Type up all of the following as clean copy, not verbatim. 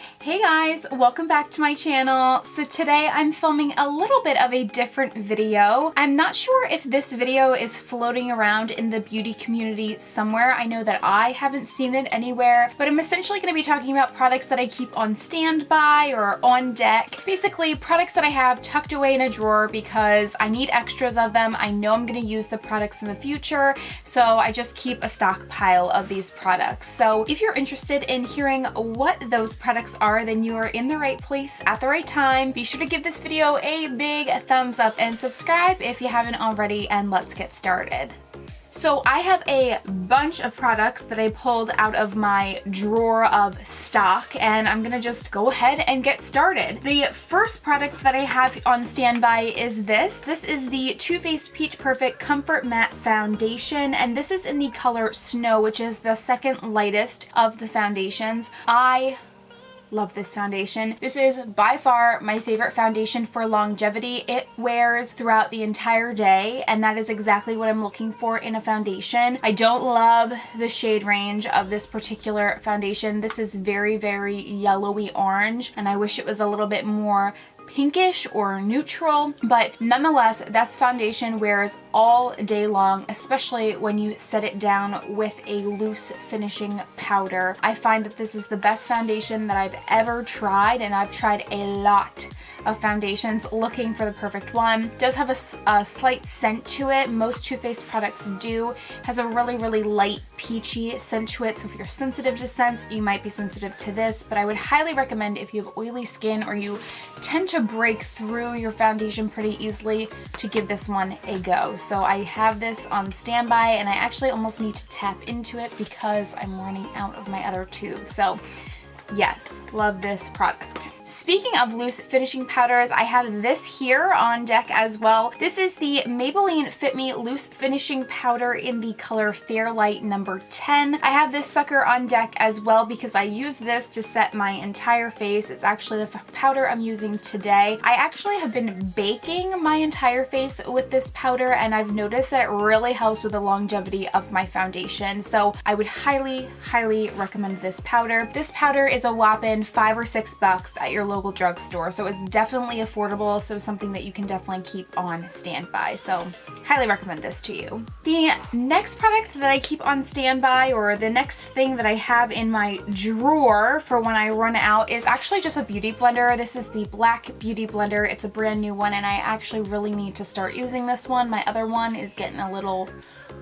Hey guys, welcome back to my channel. So today I'm filming a little bit of a different video. I'm not sure if this video is floating around in the beauty community somewhere. I know that I haven't seen it anywhere, but I'm essentially going to be talking about products that I keep on standby or on deck. Basically products that I have tucked away in a drawer because I need extras of them. I know I'm going to use the products in the future, so I just keep a stockpile of these products. So if you're interested in hearing what those products are, then you are in the right place at the right time. Be sure to give this video a big thumbs up and subscribe if you haven't already, and let's get started. So I have a bunch of products that I pulled out of my drawer of stock, and I'm gonna just go ahead and get started. The first product that I have on standby is this. This is the Too Faced Peach Perfect Comfort Matte Foundation, and this is in the color Snow, which is the second lightest of the foundations. I love this foundation. This is by far my favorite foundation for longevity. It wears throughout the entire day, and that is exactly what I'm looking for in a foundation. I don't love the shade range of this particular foundation. This is very, very yellowy orange, and I wish it was a little bit more pinkish or neutral, but nonetheless, this foundation wears all day long, especially when you set it down with a loose finishing powder. I find that this is the best foundation that I've ever tried, and I've tried a lot of foundations looking for the perfect one. It does have a slight scent to it. Most Too Faced products do. It has a really, really light peachy scent to it, so if you're sensitive to scents, you might be sensitive to this, but I would highly recommend if you have oily skin or you tend to break through your foundation pretty easily to give this one a go. So I have this on standby, and I actually almost need to tap into it because I'm running out of my other tube. So yes, love this product. Speaking of loose finishing powders, I have this here on deck as well. This is the Maybelline Fit Me Loose Finishing Powder in the color Fairlight number 10. I have this sucker on deck as well because I use this to set my entire face. It's actually the powder I'm using today. I actually have been baking my entire face with this powder, and I've noticed that it really helps with the longevity of my foundation. So I would highly, highly recommend this powder. This powder is a whopping $5 or $6 at your local drugstore, so it's definitely affordable, so something that you can definitely keep on standby. So highly recommend this to you. The next product that I keep on standby, or the next thing that I have in my drawer for when I run out, is actually just a beauty blender. This is the Black Beauty Blender. It's a brand new one, and I actually really need to start using this one. My other one is getting a little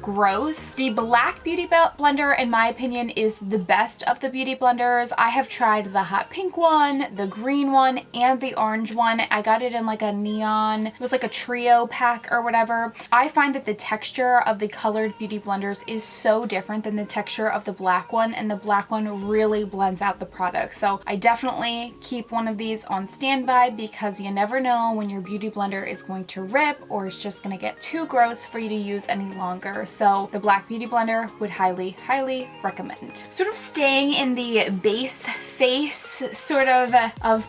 gross. The Black Beauty Blender, in my opinion, is the best of the beauty blenders. I have tried the hot pink one, the green one, and the orange one. I got it in like a neon, it was like a trio pack or whatever. I find that the texture of the colored beauty blenders is so different than the texture of the black one, and the black one really blends out the product. So I definitely keep one of these on standby because you never know when your beauty blender is going to rip or it's just going to get too gross for you to use any longer. So the Black Beauty Blender would highly, highly recommend. Sort of staying in the base face sort of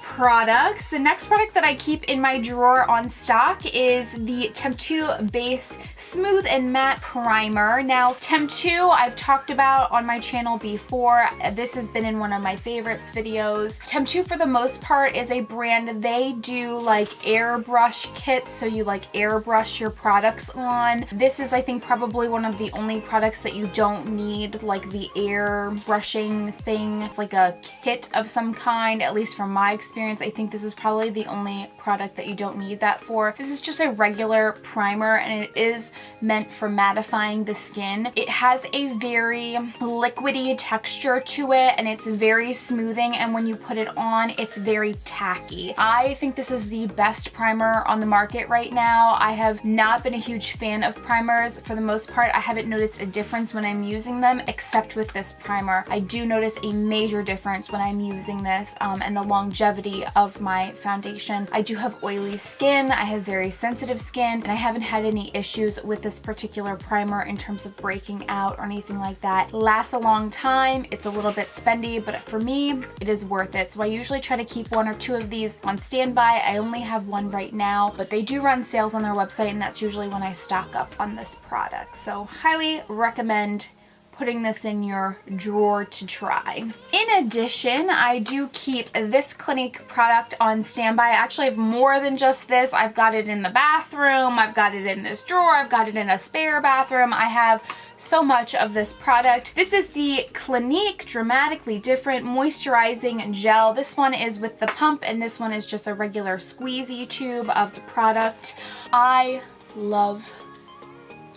products, the next product that I keep in my drawer on stock is the Temptu Base Smooth and Matte Primer. Now, Temptu I've talked about on my channel before. This has been in one of my favorites videos. Temptu, for the most part, is a brand. They do like airbrush kits, so you like airbrush your products on. This is, I think, probably one of the only products that you don't need like the air brushing thing. It's like a kit of some kind, at least from my experience. I think this is probably the only product that you don't need that for. This is just a regular primer, and it is meant for mattifying the skin. It has a very liquidy texture to it, and it's very smoothing, and when you put it on, it's very tacky. I think this is the best primer on the market right now. I have not been a huge fan of primers. For the most part, I haven't noticed a difference when I'm using them, except with this primer. I do notice a major difference when I'm using this and the longevity of my foundation. I do have oily skin, I have very sensitive skin, and I haven't had any issues with this particular primer in terms of breaking out or anything like that. It lasts a long time. It's a little bit spendy, but for me, it is worth it. So I usually try to keep one or two of these on standby. I only have one right now, but they do run sales on their website, and that's usually when I stock up on this product. So highly recommend putting this in your drawer to try. In addition, I do keep this Clinique product on standby. I actually have more than just this. I've got it in the bathroom, I've got it in this drawer, I've got it in a spare bathroom. I have so much of this product. This is the Clinique Dramatically Different Moisturizing Gel. This one is with the pump and this one is just a regular squeezy tube of the product. I love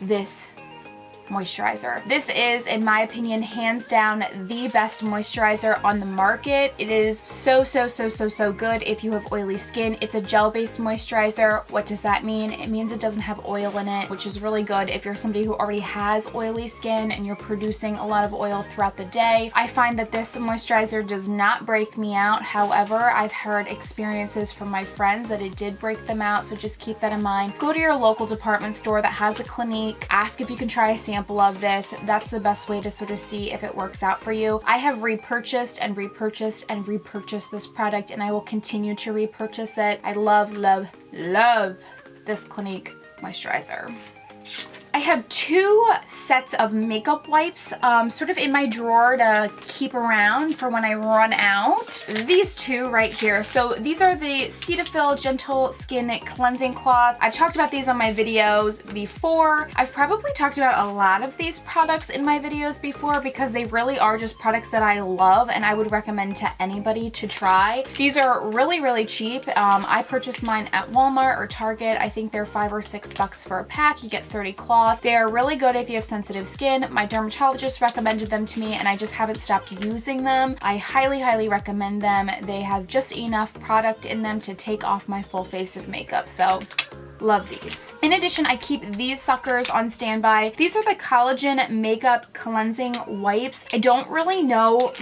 this moisturizer. This is, in my opinion, hands down the best moisturizer on the market. It is so good if you have oily skin. It's a gel-based moisturizer. What does that mean? It means it doesn't have oil in it, which is really good if you're somebody who already has oily skin and you're producing a lot of oil throughout the day. I find that this moisturizer does not break me out. However, I've heard experiences from my friends that it did break them out, so just keep that in mind. Go to your local department store that has a Clinique. Ask if you can try a sample of this. That's the best way to sort of see if it works out for you. I have repurchased and repurchased and repurchased this product, and I will continue to repurchase it. I love this Clinique moisturizer. I have 2 sets of makeup wipes sort of in my drawer to keep around for when I run out. These 2 right here. So these are the Cetaphil Gentle Skin Cleansing Cloth. I've talked about these on my videos before. I've probably talked about a lot of these products in my videos before because they really are just products that I love and I would recommend to anybody to try. These are really cheap. I purchased mine at Walmart or Target. I think they're $5 or $6 for a pack. You get 30 cloths. They are really good if you have sensitive skin. My dermatologist recommended them to me and I just haven't stopped using them. I highly recommend them. They have just enough product in them to take off my full face of makeup. So love these. In addition, I keep these suckers on standby. These are the Collagen Makeup Cleansing Wipes. I don't really know.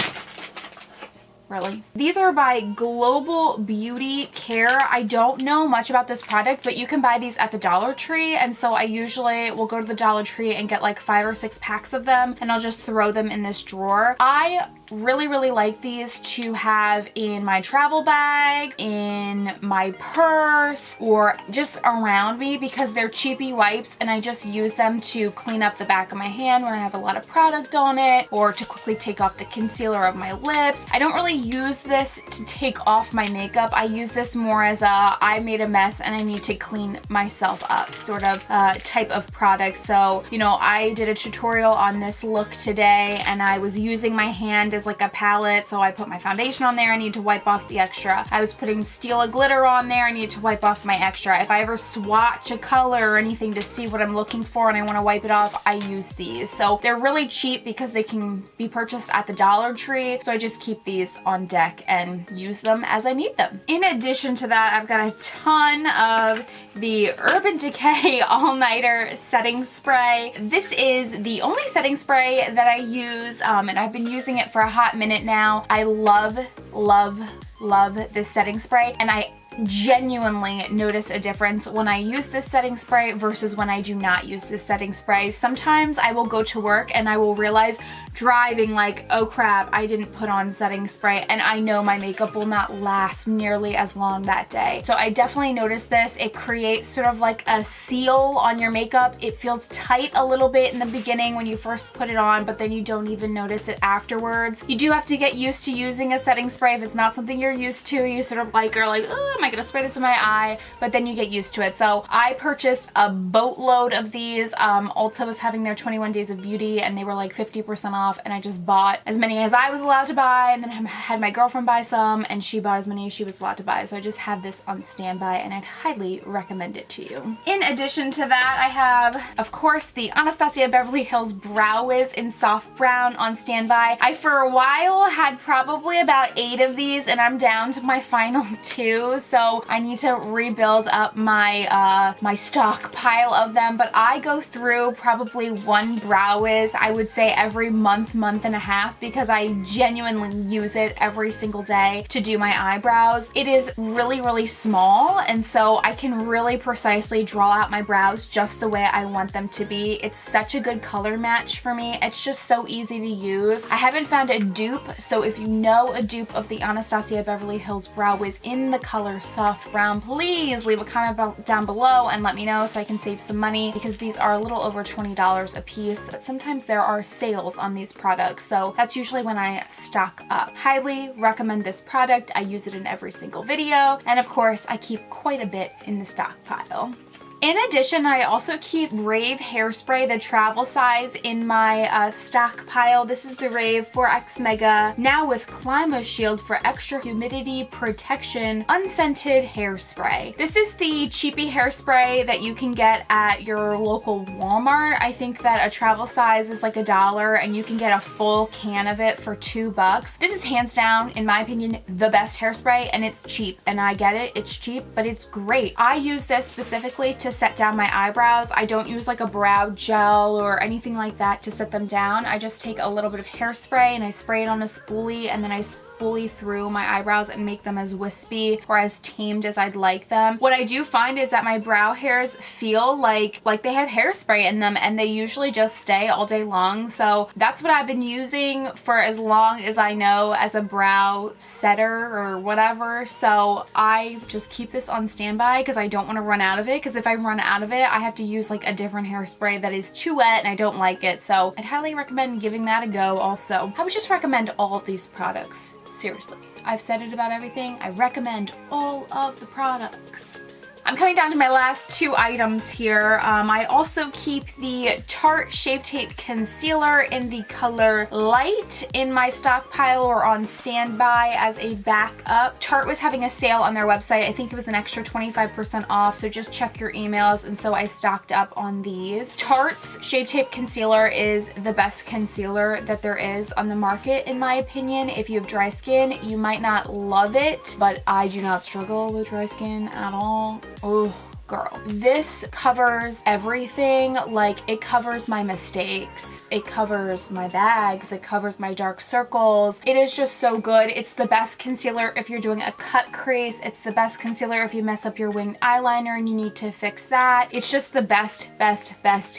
Really? These are by Global Beauty Care. I don't know much about this product, but you can buy these at the Dollar Tree, and so I usually will go to the Dollar Tree and get like 5 or 6 packs of them, and I'll just throw them in this drawer. I really like these to have in my travel bag, in my purse, or just around me because they're cheapy wipes and I just use them to clean up the back of my hand when I have a lot of product on it, or to quickly take off the concealer of my lips. I don't really use this to take off my makeup. I use this more as a I made a mess and I need to clean myself up sort of type of product. So, you know, I did a tutorial on this look today and I was using my hand as like a palette, so I put my foundation on there, I need to wipe off the extra. I was putting Stila glitter on there, I need to wipe off my extra. If I ever swatch a color or anything to see what I'm looking for and I want to wipe it off, I use these. So they're really cheap because they can be purchased at the Dollar Tree, so I just keep these on deck and use them as I need them. In addition to that, I've got a ton of the Urban Decay All-Nighter Setting Spray. This is the only setting spray that I use, and I've been using it for a hot minute now. I love this setting spray, and I genuinely notice a difference when I use this setting spray versus when I do not use this setting spray. Sometimes I will go to work and I will realize driving like, oh crap, I didn't put on setting spray, and I know my makeup will not last nearly as long that day. So I definitely noticed this. It creates sort of like a seal on your makeup. It feels tight a little bit in the beginning when you first put it on, but then you don't even notice it afterwards. You do have to get used to using a setting spray. If it's not something you're used to, you sort of like are like, oh, am I gonna spray this in my eye? But then you get used to it. So I purchased a boatload of these. Ulta was having their 21 Days of Beauty and they were like 50% off, and I just bought as many as I was allowed to buy, and then had my girlfriend buy some and she bought as many as she was allowed to buy. So I just have this on standby and I'd highly recommend it to you. In addition to that, I have, of course, the Anastasia Beverly Hills Brow Wiz in Soft Brown on standby. I, for a while, had probably about 8 of these and I'm down to my final 2, so I need to rebuild up my my stockpile of them, but I go through probably one Brow Wiz, I would say, every month month and a half, because I genuinely use it every single day to do my eyebrows. It is really, really small, and so I can really precisely draw out my brows just the way I want them to be. It's such a good color match for me. It's just so easy to use. I haven't found a dupe, so if you know a dupe of the Anastasia Beverly Hills Brow Wiz in the color soft brown, please leave a comment down below and let me know so I can save some money, because these are a little over $20 a piece. But sometimes there are sales on these products, so that's usually when I stock up. Highly recommend this product. I use it in every single video, and of course I keep quite a bit in the stockpile. In addition, I also keep Rave Hairspray, the travel size, in my stockpile. This is the Rave 4X Mega, now with Clima Shield for extra humidity protection, unscented hairspray. This is the cheapy hairspray that you can get at your local Walmart. I think that a travel size is like $1, and you can get a full can of it for $2. This is hands down, in my opinion, the best hairspray, and it's cheap. And I get it, it's cheap, but it's great. I use this specifically to set down my eyebrows. I don't use like a brow gel or anything like that to set them down. I just take a little bit of hairspray and I spray it on a spoolie, and then I fully through my eyebrows and make them as wispy or as tamed as I'd like them. What I do find is that my brow hairs feel like they have hairspray in them, and they usually just stay all day long. So that's what I've been using for as long as I know as a brow setter or whatever. So I just keep this on standby because I don't want to run out of it, because if I run out of it I have to use like a different hairspray that is too wet and I don't like it. So I'd highly recommend giving that a go. Also, I would just recommend all of these products. Seriously, I've said it about everything. I recommend all of the products. I'm coming down to my last two items here. I also keep the Tarte Shape Tape Concealer in the color Light in my stockpile or on standby as a backup. Tarte was having a sale on their website. I think it was an extra 25% off, so just check your emails, and so I stocked up on these. Tarte's Shape Tape Concealer is the best concealer that there is on the market, in my opinion. If you have dry skin, you might not love it, but I do not struggle with dry skin at all. Oh, girl. This covers everything. Like, it covers my mistakes. It covers my bags. It covers my dark circles. It is just so good. It's the best concealer if you're doing a cut crease. It's the best concealer if you mess up your winged eyeliner and you need to fix that. It's just the best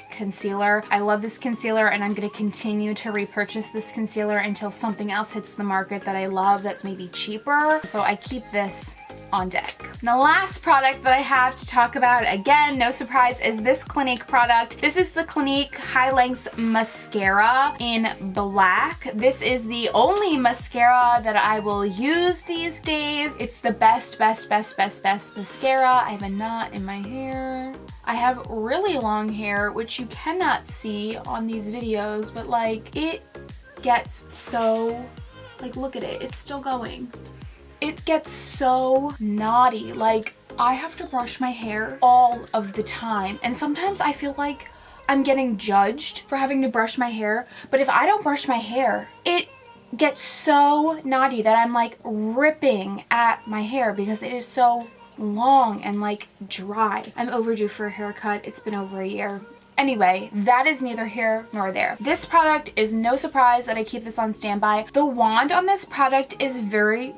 concealer. I love this concealer, and I'm going to continue to repurchase this concealer until something else hits the market that I love that's maybe cheaper. So I keep this on deck. And the last product that I have to talk about, again, no surprise, is this Clinique product. This is the Clinique High Lengths Mascara in black. This is the only mascara that I will use these days. It's the best mascara. I have a knot in my hair. I have really long hair, which you cannot see on these videos, but like, it gets so, like, look at it, it's still going. It gets so knotty. Like, I have to brush my hair all of the time, and sometimes I feel like I'm getting judged for having to brush my hair. But if I don't brush my hair, it gets so knotty that I'm like ripping at my hair because it is so long and like dry. I'm overdue for a haircut. It's been over a year. Anyway, that is neither here nor there. This product is no surprise that I keep this on standby. The wand on this product is very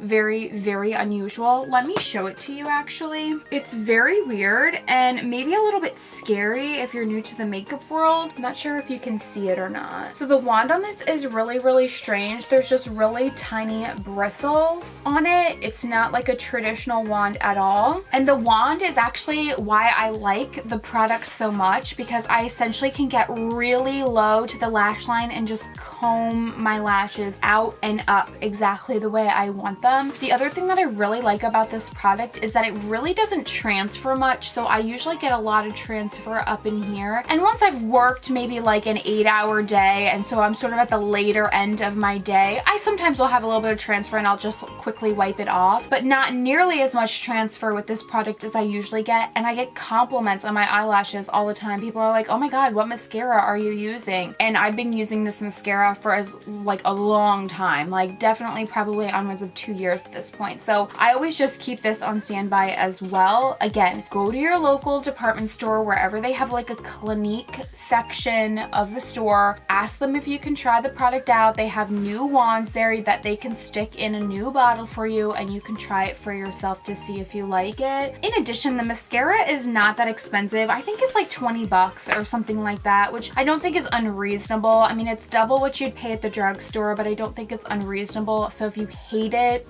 unusual. Let me show it to you actually. It's very weird and maybe a little bit scary if you're new to the makeup world. I'm not sure if you can see it or not. So the wand on this is really strange. There's just really tiny bristles on it. It's not like a traditional wand at all. And the wand is actually why I like the product so much, because I essentially can get really low to the lash line and just comb my lashes out and up exactly the way I want them. The other thing that I really like about this product is that it really doesn't transfer much, so I usually get a lot of transfer up in here. And once I've worked maybe like an 8-hour day, and so I'm sort of at the later end of my day, I sometimes will have a little bit of transfer and I'll just quickly wipe it off, but not nearly as much transfer with this product as I usually get. And I get compliments on my eyelashes all the time. People are like, oh my god, what mascara are you using? And I've been using this mascara for like a long time, like definitely probably onwards of 2 years at this point. So I always just keep this on standby as well. Again, go to your local department store, wherever they have like a Clinique section of the store. Ask them if you can try the product out. They have new wands there that they can stick in a new bottle for you, and you can try it for yourself to see if you like it. In addition, the mascara is not that expensive. I think it's like 20 bucks or something like that, which I don't think is unreasonable. I mean, it's double what you'd pay at the drugstore, but I don't think it's unreasonable. So if you hate it,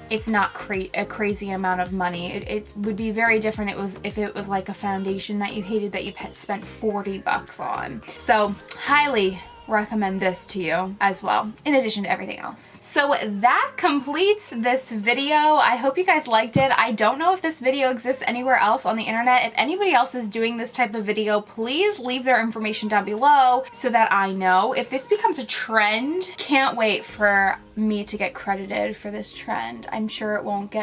it's not a crazy amount of money. It would be very different if it was like a foundation that you hated that you spent 40 bucks on. So highly recommend this to you as well, in addition to everything else. So that completes this video. I hope you guys liked it. I don't know if this video exists anywhere else on the internet. If anybody else is doing this type of video, please leave their information down below so that I know. If this becomes a trend, can't wait for me to get credited for this trend. I'm sure it won't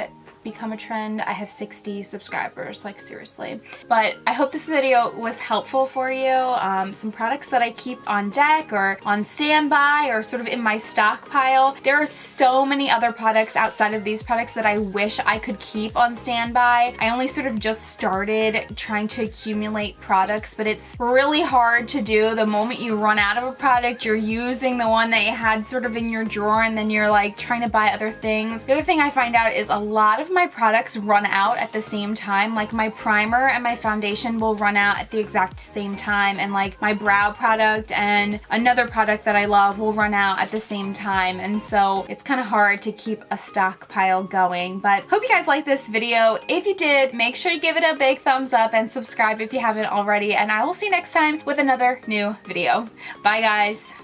become a trend. I have 60 subscribers, like seriously. But I hope this video was helpful for you. Some products that I keep on deck or on standby or sort of in my stockpile. There are so many other products outside of these products that I wish I could keep on standby. I only sort of just started trying to accumulate products, but it's really hard to do. The moment you run out of a product, you're using the one that you had sort of in your drawer, and then you're like trying to buy other things. The other thing I find out is a lot of my products run out at the same time. Like my primer and my foundation will run out at the exact same time, and like my brow product and another product that I love will run out at the same time, and so it's kind of hard to keep a stockpile going. But hope you guys liked this video. If you did, make sure you give it a big thumbs up and subscribe if you haven't already, and I will see you next time with another new video. Bye guys.